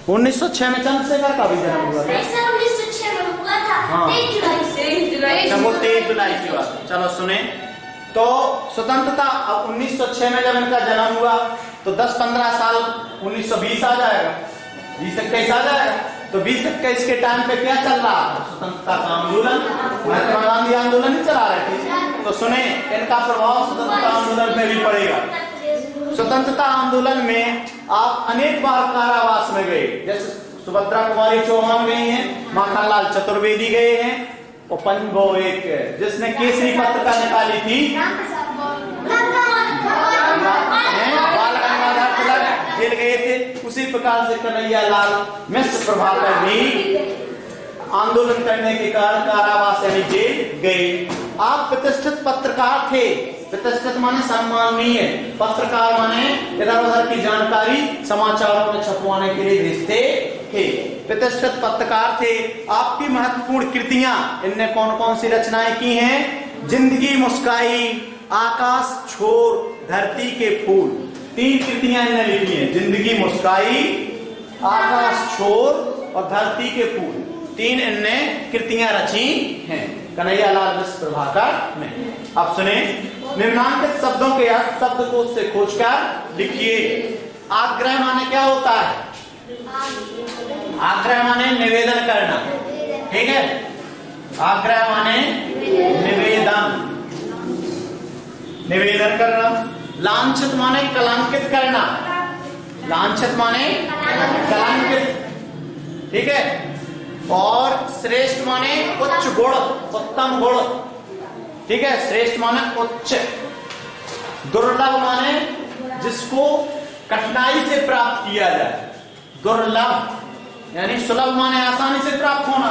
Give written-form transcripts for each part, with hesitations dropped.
1906 में चंद्रशेखर का भी जन्म हुआ था। 1906 में हुआ था। हाँ। 23 जुलाई। वो 23 जुलाई की बात। चलो सुने, तो स्वतंत्रता अब 1906 में जब इनका जन्म हुआ तो 10-15 साल 1920 आ जाएगा, 20-21 आ जाएगा। तो 20-21 के टाइम पे क्या चल रहा था? स्वतंत्रता का आंदोलन, महात्मा गांधी आंदोलन ही चला रहे थे। तो सुने, इनका प्रभाव स्वतंत्रता आंदोलन में भी पड़ेगा। स्वतंत्रता आंदोलन में आप अनेक बार कारावास में गए, जैसे सुभद्रा कुमारी चौहान गई हैं, माखनलाल चतुर्वेदी गए हैं, और वो एक जिसने केसरी पत्रिका निकाली थी, बाल गंगाधर तिलक जेल गए थे। उसी प्रकार से कन्हैया लाल मिश्र प्रभाकर भी आंदोलन करने के कारण कारावास यानी जेल गए। आप प्रतिष्ठित पत्रकार थे। प्रतिष्ठित माने सम्माननीय, पत्रकार माने इधर उधर की जानकारी समाचारों में छपवाने के लिए भेजते थे। प्रतिष्ठित पत्रकार थे। आपकी महत्वपूर्ण कृतियां, इनने कौन कौन सी रचनाएं की हैं? जिंदगी मुस्काई, आकाश छोर, धरती के फूल, 3 कृतियां इन्हें लिखी हैं। जिंदगी मुस्काई, आकाश छोर और धरती के फूल, 3 इनने कृतियां रची हैं कन्हैया लाल मिश्र प्रभाकर ने। अब सुने, निम्नांकित शब्दों के अर्थ शब्दकोश से खोजकर लिखिए। आग्रह माने क्या होता है? आग्रह माने निवेदन करना, ठीक है। आग्रह माने निवेदन, निवेदन करना। लांछित माने कलंकित करना, लांछित माने कलंकित, ठीक है। और श्रेष्ठ माने उच्च गुण, उत्तम गुण, ठीक है। श्रेष्ठ माने उच्च। दुर्लभ माने जिसको कठिनाई से प्राप्त किया जाए, दुर्लभ यानी सुलभ माने आसानी से प्राप्त होना,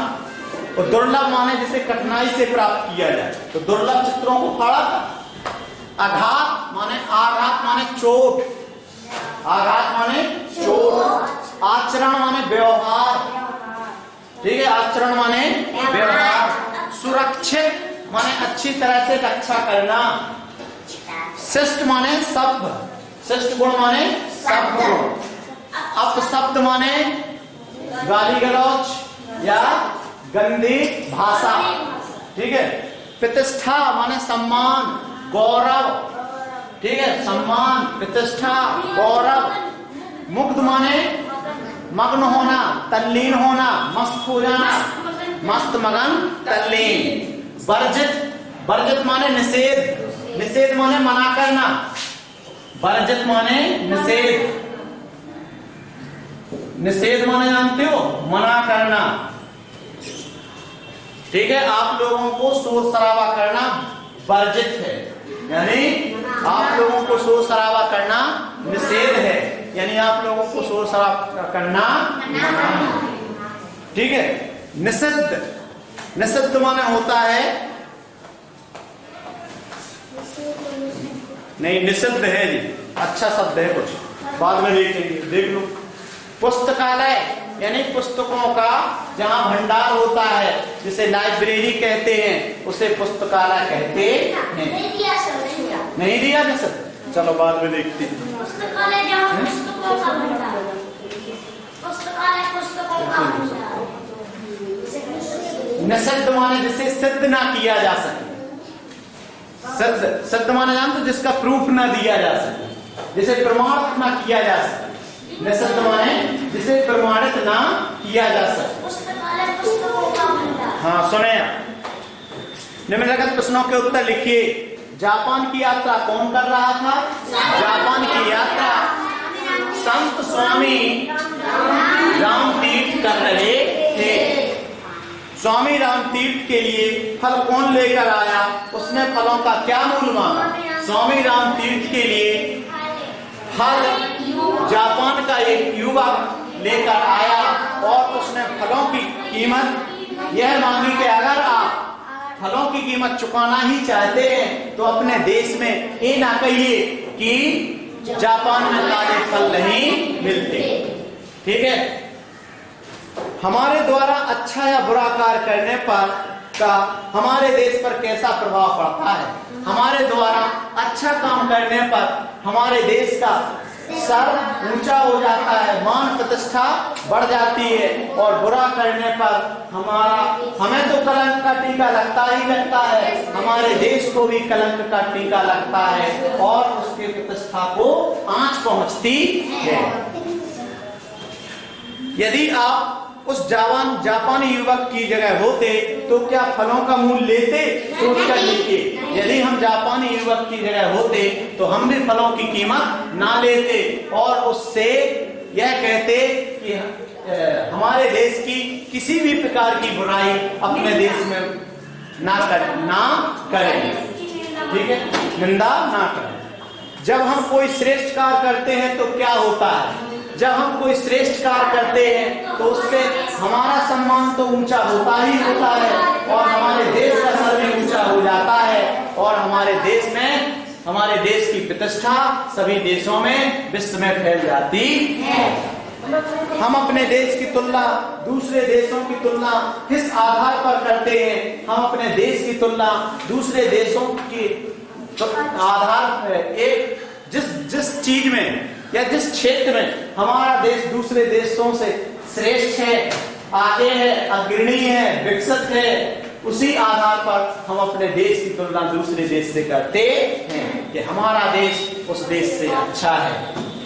और दुर्लभ माने जिसे कठिनाई से प्राप्त किया जाए। तो दुर्लभ चित्रों को फाड़ा था। आघात माने, आघात माने चोट, आघात माने चोट। आचरण माने व्यवहार, ठीक है। आचरण माने व्यवहार। सुरक्षित माने अच्छी तरह से रक्षा करना। शिष्ट माने सभ्य, शिष्ट गुण माने सभ्य गुण। अपशब्द माने गाली गलौज या गंदी भाषा, ठीक है। प्रतिष्ठा माने सम्मान, गौरव, ठीक है। सम्मान, प्रतिष्ठा, गौरव। मुग्ध माने मग्न होना, तल्लीन होना, मस्त हो जाना, मस्त मगन तल्लीन। वर्जित, वर्जित माने निषेध, निषेध माने मना करना, वर्जित माने निषेध, निषेध माने जानते हो? मना करना, ठीक है। आप लोगों को शोर शराबा करना वर्जित है, यानी आप लोगों को शोर शराबा करना निषेध है, यानी आप लोगों को शोर शराबा करना मना है, ठीक है। निषिद्ध, निषिद्ध माने होता है, नहीं निषिद्ध है जी, अच्छा शब्द है, कुछ बाद में देखेंगे, देख लो। पुस्तकालय यानी पुस्तकों का जहां भंडार होता है, जिसे लाइब्रेरी कहते हैं, उसे पुस्तकालय कहते हैं। नहीं दिया ना सर, चलो बाद में देखते हैं। पुस्तकालय जहां पुस्तकों का भंडार, पुस्तकालय पुस्तकों का भंडार। निषिद्ध माने जिसे सिद्ध ना किया जा सके, सिद्ध, सिद्ध माने जानते हो जिसका प्रूफ ना दिया जा सके, जिसे प्रमाणित ना किया जा सके। निषिद्ध माने जिसे प्रमाणित ना किया जा सके। पुस्तकालय पुस्तकों का भंडार। हाँ सुने, निम्नलिखित प्रश्नों के उत्तर लिखिए। जापान की यात्रा कौन कर रहा था? जापान की यात्रा संत स्वामी रामतीर्थ कर रहे थे। स्वामी रामतीर्थ के लिए फल कौन लेकर आया? उसने फलों का क्या मूल्य मांगा? स्वामी रामतीर्थ के लिए फल जापान का एक युवक लेकर आया और उसने फलों की कीमत यह मांगी कि अगर आप फलों की कीमत चुकाना ही चाहते हैं तो अपने देश में ये ना कहिए कि जापान में ताजे फल नहीं मिलते, ठीक है। हमारे द्वारा अच्छा या बुरा कार्य करने पर का हमारे देश पर कैसा प्रभाव पड़ता है? हमारे द्वारा अच्छा काम करने पर हमारे देश का सर ऊंचा हो जाता है, मान प्रतिष्ठा बढ़ जाती है, और बुरा करने पर हमें तो कलंक का टीका लगता ही लगता है, हमारे देश को भी कलंक का टीका लगता है और उसके प्रतिष्ठा को आंच पहुंचती है। यदि आप उस जापानी युवक की जगह होते तो क्या फलों का मूल लेते? सोच कर देखिए, यदि हम जापानी युवक की जगह होते तो हम भी फलों की कीमत ना लेते और उससे यह कहते कि हमारे देश की किसी भी प्रकार की बुराई अपने देश में ना करें, ठीक है, निंदा ना करें। जब हम कोई श्रेष्ठ कार्य करते हैं तो क्या होता है? जब हम कोई श्रेष्ठ कार्य करते हैं तो उससे हमारा सम्मान तो ऊंचा होता ही होता है और हमारे देश का सर भी ऊंचा हो जाता है और हमारे देश की प्रतिष्ठा सभी देशों में, विश्व में फैल जाती है। हम अपने देश की तुलना दूसरे देशों की तुलना किस आधार पर करते हैं? हम अपने देश की तुलना दूसरे देशों की आधार पर जिस चीज में या जिस क्षेत्र में हमारा देश दूसरे देशों से श्रेष्ठ है, आगे है, अग्रणी है, विकसित है, उसी आधार पर हम अपने देश की तुलना दूसरे देश से करते हैं कि हमारा देश उस देश से अच्छा है,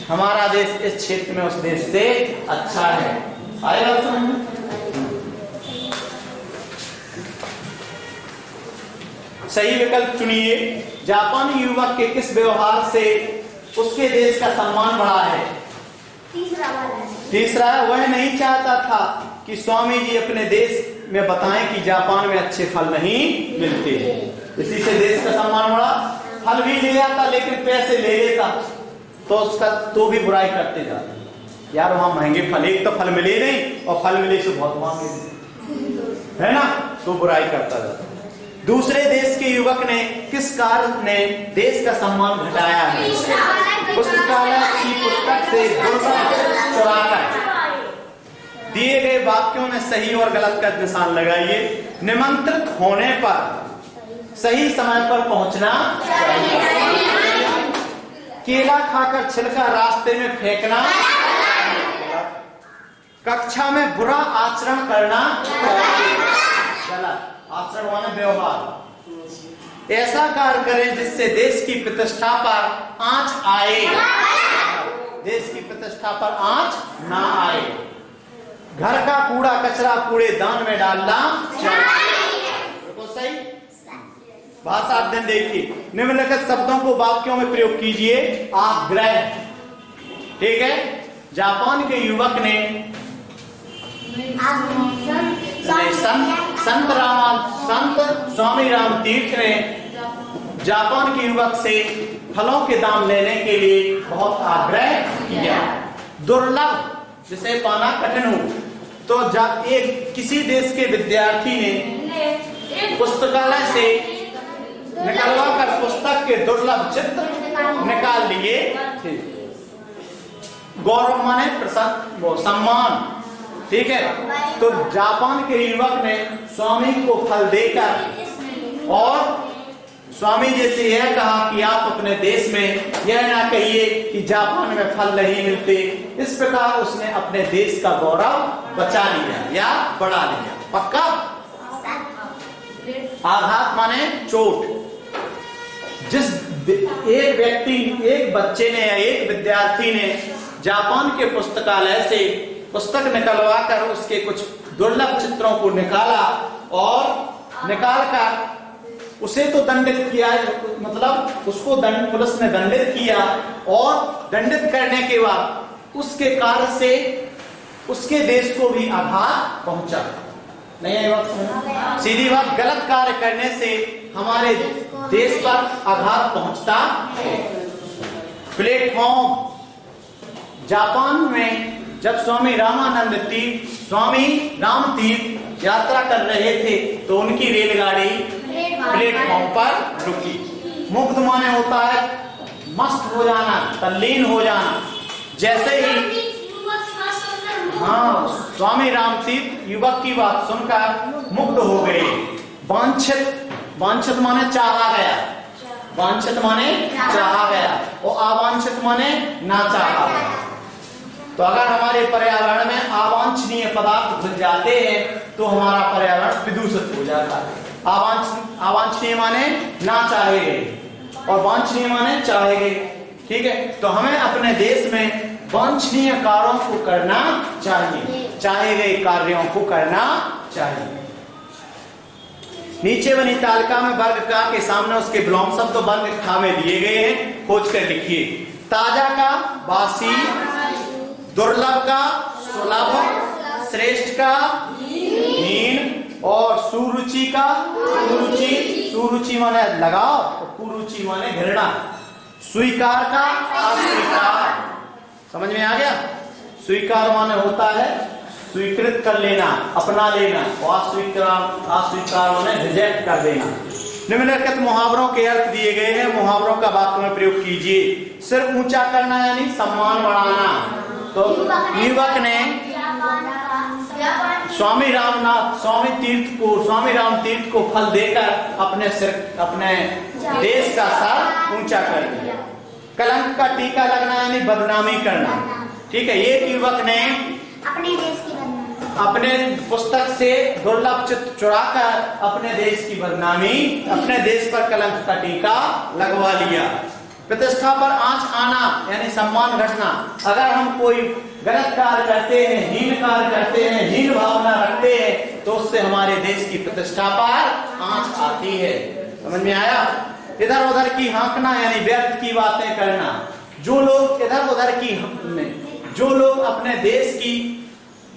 हमारा देश इस क्षेत्र में उस देश से अच्छा है। आएगा समझ? सही विकल्प चुनिए। जापानी युवक के किस व्यवहार से उसके देश का सम्मान बढ़ा है? तीसरा, वह नहीं चाहता था कि स्वामी जी अपने देश में बताएं कि जापान में अच्छे फल नहीं मिलते, इसी से देश का सम्मान बढ़ा। फल भी ले आता लेकिन पैसे ले लेता तो उसका तो भी बुराई करते जाते, यार वहां महंगे फल, एक तो फल मिले नहीं और फल मिले से बहुत महंगे, है ना, तो बुराई करता जाता। दूसरे देश के युवक ने किस कार्य ने देश का सम्मान घटाया है? पुस्तकालय की पुस्तक से चुराकर। दिए गए वाक्यों में सही और गलत का निशान लगाइए। निमंत्रित होने पर सही समय पर पहुंचना चाहिए। केला खाकर छिलका रास्ते में फेंकना। कक्षा में बुरा आचरण करना गलत। आचरण माने व्यवहार। ऐसा कार्य करें जिससे देश की प्रतिष्ठा पर आंच आए, देश की प्रतिष्ठा पर आंच ना आए। घर का कूड़ा कचरा कूड़ेदान में डालना चाहिए। बिल्कुल सही। भाषा अध्ययन देखिए। निम्नलिखित शब्दों को वाक्यों में प्रयोग कीजिए। आग्रह, ठीक है। जापान के युवक ने संत स्वामी राम तीर्थ ने जापान के युवक से फलों के दाम लेने के लिए बहुत आग्रह किया। दुर्लभ, जिसे पाना कठिन हो, तो किसी देश के विद्यार्थी ने पुस्तकालय से निकलवा कर पुस्तक के दुर्लभ चित्र निकाल लिए थे। गौरव माने प्रसन्न, सम्मान, ठीक है। तो जापान के युवक ने स्वामी को फल देकर और स्वामी जी से यह कहा कि आप अपने देश में यह ना कहिए कि जापान में फल नहीं मिलते। इस प्रकार उसने अपने देश का गौरव बचा लिया या बढ़ा लिया। पक्का? आघात माने चोट। जिस एक बच्चे ने या एक विद्यार्थी ने जापान के पुस्तकालय से पुस्तक निकलवाकर उसके कुछ दुर्लभ चित्रों को निकाला और निकालकर उसे तो दंडित किया, मतलब उसको पुलिस ने दंडित किया और दंडित करने के बाद उसके कार्य से उसके देश को भी आघात पहुंचा। नहीं है बात? सीधी बात, गलत कार्य करने से हमारे देश पर आघात पहुंचता है। प्लेटफॉर्म। जापान में जब स्वामी रामानंद तीर्थ, स्वामी राम तीर्थ यात्रा कर रहे थे तो उनकी रेलगाड़ी प्लेटफॉर्म पर रुकी। मुग्ध माने होता है मस्त हो जाना, तल्लीन हो जाना। जैसे ही स्वामी राम तीर्थ युवक की बात सुनकर मुग्ध हो गए। वांछित माने चाहा गया, वांछित माने चाहा गया और अवांछित माने ना चाहा गया। तो अगर हमारे पर्यावरण में अवांछनीय पदार्थ घुस जाते हैं तो हमारा पर्यावरण प्रदूषित हो जाता है। अवांछनीय माने ना चाहे गए और वांछनीय माने चाहे गए। ठीक है, तो हमें अपने देश में वांछनीय कार्यों को करना चाहिए, चाहे गए कार्यों को करना चाहिए। नीचे बनी तालिका में वर्ग का के सामने उसके विलोम शब्द तो वर्ग खा में दिए गए हैं, खोज कर लिखिए। ताजा का बासी, दुर्लभ का सुलभ, श्रेष्ठ का हीन और सुरुचि का कुरुचि। सुरुचि माने लगाओ और कुरुचि माने घृणा। स्वीकार का अस्वीकार। समझ में आ गया? स्वीकार माने होता है स्वीकृत कर लेना, अपना लेना, और अस्वीकार माने रिजेक्ट कर देना। निम्नलिखित मुहावरों के अर्थ दिए गए हैं, मुहावरों का वाक्य में प्रयोग कीजिए। सिर ऊंचा करना यानी सम्मान बढ़ाना। तो युवक ने स्वामी राम तीर्थ को फल देकर अपने देश का सर ऊंचा कर दिया। कलंक का टीका लगना यानी बदनामी करना। ठीक है, एक युवक ने अपने देश की अपने पुस्तक से दुर्लभ चित्र चुराकर अपने देश की बदनामी, अपने देश पर कलंक का टीका लगवा लिया। प्रतिष्ठा पर आंच आना यानी सम्मान घटना। अगर हम कोई गलत कार्य करते हैं, हीन कार्य करते हैं, हीन भावना रखते हैं तो उससे हमारे देश की प्रतिष्ठा पर आंच आती है। समझ में आया? इधर उधर की हाँकना यानी व्यर्थ की बातें करना। जो लोग जो लोग अपने देश की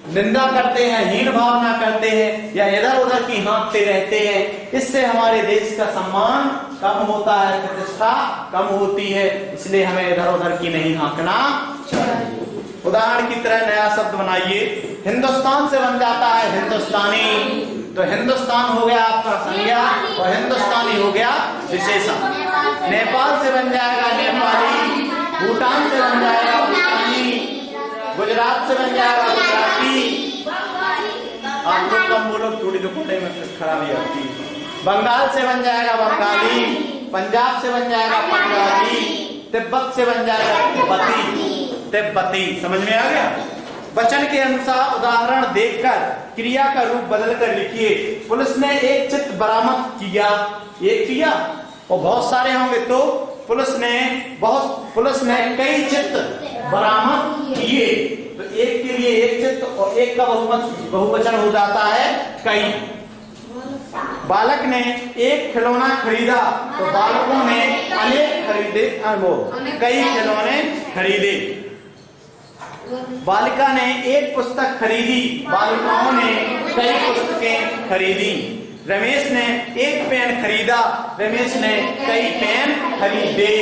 निंदा करते हैं, हीन भावना करते हैं या इधर उधर की हाँकते रहते हैं, इससे हमारे देश का सम्मान कम होता है, प्रतिष्ठा कम होती है। इसलिए हमें इधर उधर की नहीं हाँकना चाहिए। उदाहरण की तरह नया शब्द बनाइए। हिंदुस्तान से बन जाता है हिंदुस्तानी। तो हिंदुस्तान हो गया आपका संज्ञा और हिंदुस्तानी हो गया विशेषण। नेपाल से बन जाएगा नेपाली, भूटान से बन जाएगा भूटानी, गुजरात से बन जाएगा गुजराती। आप लोग कम बोलो, थोड़ी दुपट्टे में खराबी आती है। बंगाल से बन जाएगा बंगाली, पंजाब से बन जाएगा पंजाबी, तिब्बत से बन जाएगा तिब्बती। समझ में आ गया? वचन के अनुसार उदाहरण देखकर क्रिया का रूप बदलकर लिखिए। पुलिस ने एक चित्र बरामद किया, एक किया और बहुत सारे होंगे तो पुलिस ने कई चित्र बरामद किए। तो एक के लिए एक चित्र और एक का बहुवचन हो जाता है कई। बालक ने एक खिलौना खरीदा तो बालकों ने अनेक खरीदे, कई खिलौने खरीदे। बालिका ने एक पुस्तक खरीदी, बालिकाओं ने कई पुस्तकें खरीदी। रमेश ने एक पेन खरीदा, रमेश ने कई पेन खरीदे।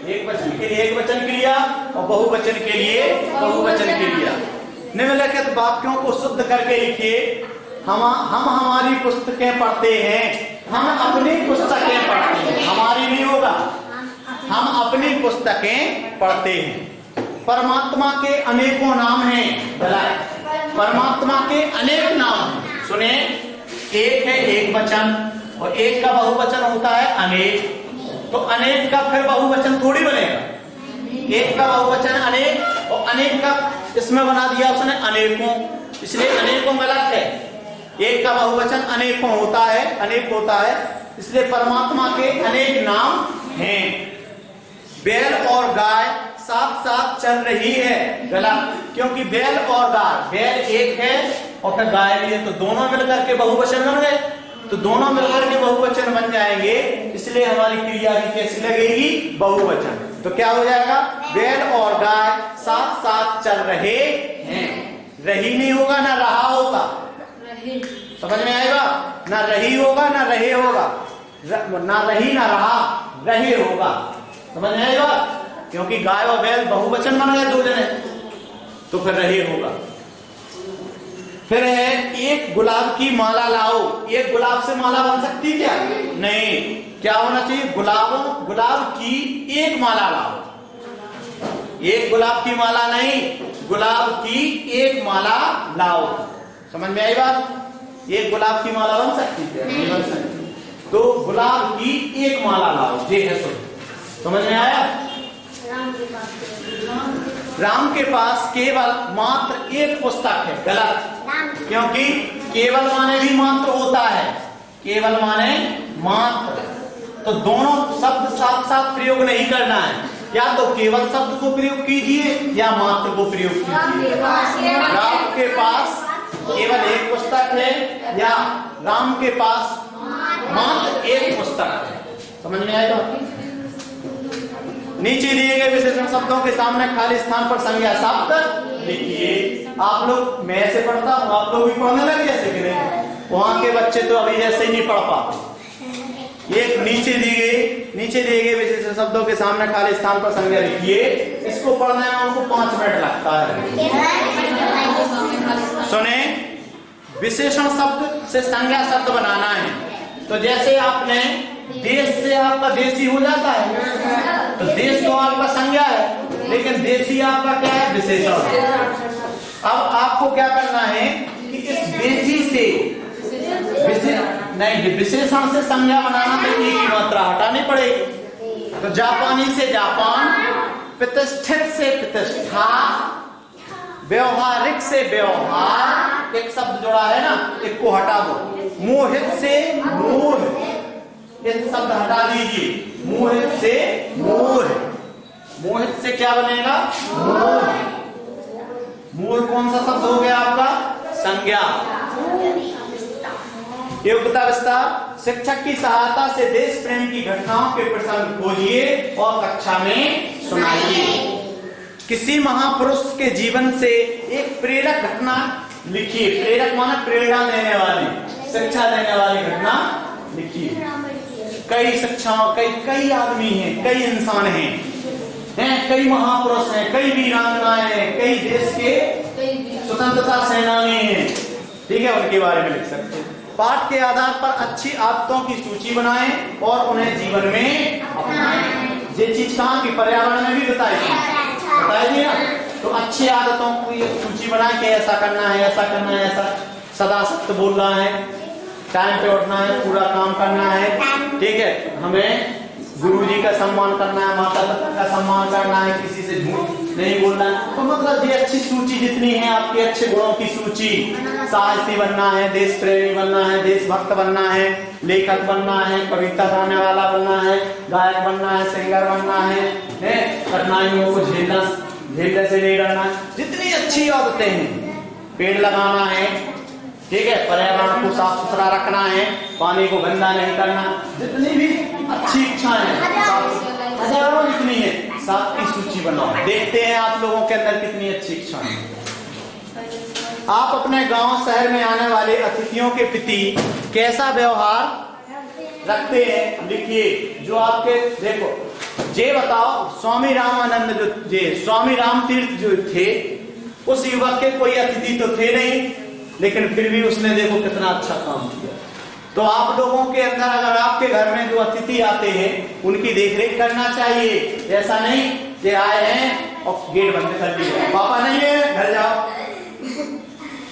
एक वचन के लिए एक वचन क्रिया और बहुवचन के लिए बहुवचन क्रिया। निम्नलिखित वाक्यों को शुद्ध करके लिखिए। हम हमारी पुस्तकें पढ़ते हैं, हम अपनी पुस्तकें पढ़ते हैं। हमारी नहीं होगा, हम अपनी पुस्तकें पढ़ते हैं। परमात्मा के अनेकों नाम हैं। परमात्मा के अनेक नाम। सुने, एक है एक वचन और एक का बहुवचन होता है अनेक। तो अनेक का फिर बहुवचन थोड़ी बनेगा। एक का बहुवचन अनेक और अनेक का इसमें बना दिया उसने अनेकों, इसलिए अनेकों गलत है। एक का बहुवचन अनेकों होता है, अनेक होता है, इसलिए परमात्मा के अनेक नाम हैं। बैल और गाय साथ साथ चल रही है, गलत, क्योंकि बैल और गाय, बैल एक है और फिर गाय भी है, तो दोनों मिलकर के बहुवचन बन गए। तो दोनों मिलकर के बहुवचन बन जाएंगे, इसलिए हमारी क्रिया भी कैसी लगेगी? बहुवचन। तो क्या हो जाएगा? बैल और गाय साथ साथ चल रहे हैं। रही नहीं होगा ना रहा होगा। समझ में आएगा? ना रही होगा ना रहे होगा, ना रही ना रहा, रहे होगा। समझ में आएगा? क्योंकि गाय और बैल बहुवचन बन गए दो जने, तो फिर रहे होगा। फिर है एक गुलाब की माला लाओ। एक गुलाब से माला बन सकती क्या? नहीं। क्या होना चाहिए? गुलाब की एक माला लाओ। एक गुलाब की माला नहीं, गुलाब की एक माला लाओ। समझ में आई बात? एक गुलाब की माला बन सकती है? नहीं बन सकती। तो गुलाब की एक माला लाओ, ये है सुन। समझ में आया? राम के पास केवल मात्र एक पुस्तक है, गलत। क्योंकि केवल माने भी मात्र होता है, केवल माने मात्र, तो दोनों शब्द साथ साथ प्रयोग नहीं करना है। या तो केवल शब्द को प्रयोग कीजिए या मात्र को प्रयोग कीजिए। राम के पास केवल एक पुस्तक है या राम के पास मात्र एक पुस्तक है। समझ में आएगा? नीचे दिए गए विशेषण शब्दों के सामने खाली स्थान पर संज्ञा शब्द लिखिए। आप लोग, मैं ऐसे पढ़ता हूँ, आप लोग भी पढ़ने लगे ऐसे कि नहीं? वहां के बच्चे तो अभी ऐसे ही नहीं पढ़ पाते। एक नीचे दिए गए विशेषण शब्दों के सामने खाली स्थान पर संज्ञा लिखिए। इसको पढ़ने में उनको 5 मिनट लगता है। सुने, विशेषण शब्द से संज्ञा शब्द बनाना है। तो जैसे आपने देश से आपका देशी हो जाता है, तो देश तो आपका संज्ञा है, लेकिन देशी आपका क्या है? विशेषण। अब आपको क्या करना है कि इस देशी से विशेषण से संज्ञा बनाना, तो एक की मात्रा हटानी पड़ेगी। तो जापानी से जापान, प्रतिष्ठित से प्रतिष्ठा, व्यवहारिक से व्यवहार, एक शब्द जोड़ा है ना, एक को हटा दो। मोहित से मोह, एक शब्द हटा दीजिए। मोहित से मोह, मोहित से क्या बनेगा? मोह। मोह कौन सा शब्द हो गया आपका? संज्ञा। योग्यता विस्तार, शिक्षक की सहायता से देश प्रेम की घटनाओं के प्रसंग खोजिए और कक्षा में सुनाइए। किसी महापुरुष के जीवन से एक प्रेरक घटना लिखिए। प्रेरक माना प्रेरणा देने वाली, शिक्षा देने वाली घटना लिखिए। कई शिक्षाओं, कई आदमी हैं, कई इंसान हैं, कई महापुरुष हैं, कई वीरांगनाएं हैं, कई देश के स्वतंत्रता सेनानी हैं, ठीक है, उनके बारे में लिख सकते हैं। पाठ के आधार पर अच्छी आदतों की सूची बनाएं और उन्हें जीवन में अपनाएं। ये चीज कहाँ की? पर्यावरण में भी बताई थी ना। तो अच्छी आदतों की सूची बनाएं कि ऐसा करना है, ऐसा करना है, ऐसा सदा सत्य बोलना है, टाइम पे उठना है, पूरा काम करना है, ठीक है, हमें गुरुजी का सम्मान करना है, माता पिता का सम्मान करना है, किसी से झूठ नहीं बोलना है। तो मतलब ये अच्छी सूची जितनी है आपके अच्छे गुणों की सूची, साहसी बनना है, देश प्रेमी बनना है, देशभक्त बनना है, लेखक बनना है, कविता गाने वाला बनना है, गायक बनना है, सिंगर बनना है, कठिनाइयों को झेलने से नहीं डरना है। जितनी अच्छी आदतें हैं, पेड़ लगाना है, ठीक है, पर्यावरण को साफ सुथरा रखना है, पानी को गंदा नहीं करना, जितनी भी अच्छी इच्छाएं हैं, हजारों जितनी है, सात की सूची बनाओ। देखते हैं आप लोगों के अंदर कितनी अच्छी इच्छाएं हैं। आप अपने गांव शहर में आने वाले अतिथियों के प्रति कैसा व्यवहार रखते हैं, लिखिए। जो आपके, देखो ये बताओ, स्वामी रामानंद स्वामी राम तीर्थ जो थे, उस युवक के कोई अतिथि तो थे नहीं, लेकिन फिर भी उसने देखो कितना अच्छा काम किया। तो आप लोगों के अंदर, अगर आपके घर में जो अतिथि आते हैं उनकी देखरेख करना चाहिए। ऐसा नहीं कि आए हैं और गेट बंद कर दिया, पापा नहीं है घर जाओ,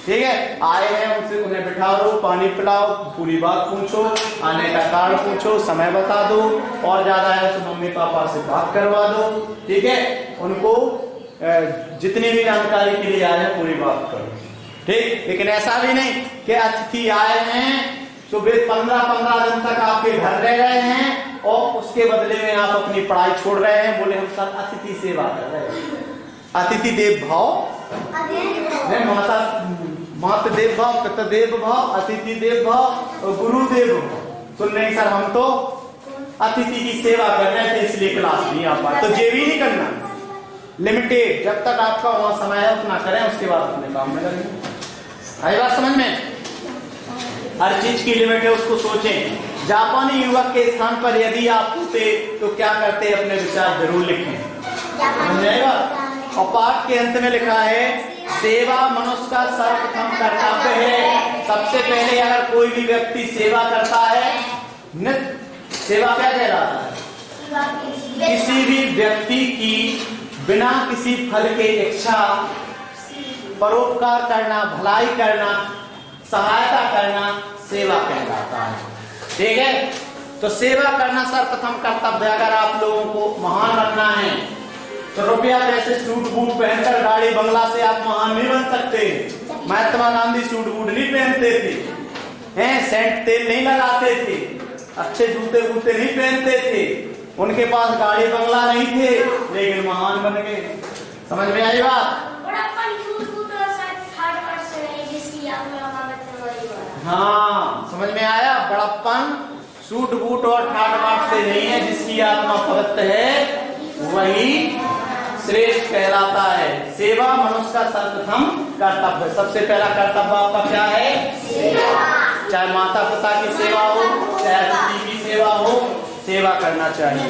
ठीक है, आए हैं उनसे, उन्हें बिठा दो, पानी पिलाओ, पूरी बात पूछो, आने का कारण पूछो, समय बता दो, और ज्यादा है तो मम्मी पापा से बात करवा दो, ठीक है, उनको जितनी भी जानकारी के लिए आए हैं पूरी बात करो, ठीक। लेकिन ऐसा भी नहीं कि अतिथि आए हैं तो वे 15-15 दिन तक आपके घर रह रहे हैं और उसके बदले में आप अपनी पढ़ाई छोड़ रहे हैं, बोले हम सब अतिथि सेवा कर रहे हैं। अतिथि देव भाव, माता देव भाव, पिता देव भाव, अतिथि देव भाव और गुरु देव भाव। सुन नहीं सर, हम तो अतिथि की सेवा कर रहे थे इसलिए क्लास नहीं आ पाए, तो ये भी नहीं करना, लिमिटेड, जब तक आपका वहां समय है उतना करें, उसके बाद अपने काम में लगेंगे। आई बात समझ में? हर चीज की लिमिट है, उसको सोचें। जापानी युवक के स्थान पर यदि आप होते तो क्या करते, अपने विचार जरूर लिखें, समझ आएगा। और पाठ के अंत में लिखा है, सेवा मनुष्य का सर्वप्रथम कर्तव्य है। सबसे पहले अगर कोई भी व्यक्ति सेवा करता है, नित्य सेवा क्या कह रहा है? किसी भी व्यक्ति की बिना किसी फल के इच्छा परोपकार करना, भलाई करना, सहायता करना सेवा कहलाता है, ठीक है। तो सेवा करना सर्वप्रथम कर्तव्य। अगर आप लोगों को महान बनना है तो रुपया पैसे सूट बूट पहनकर गाड़ी बंगला से आप महान नहीं बन सकते। महात्मा गांधी सूट बूट नहीं पहनते थे, हैं, सेंट तेल नहीं लगाते थे, अच्छे जूते वूते नहीं पहनते थे, उनके पास गाड़ी बंगला नहीं थे, लेकिन महान बन गए। समझ में आई बात? हाँ, समझ में आया? बड़प्पन सूट बूट और ठाट बाट से नहीं है, जिसकी आत्मा पवित्र है वही श्रेष्ठ कहलाता है। सेवा मनुष्य का सर्वप्रथम कर्तव्य। सबसे पहला कर्तव्य आपका क्या है? चाहे माता पिता की सेवा हो, चाहे किसी की सेवा हो, सेवा करना चाहिए।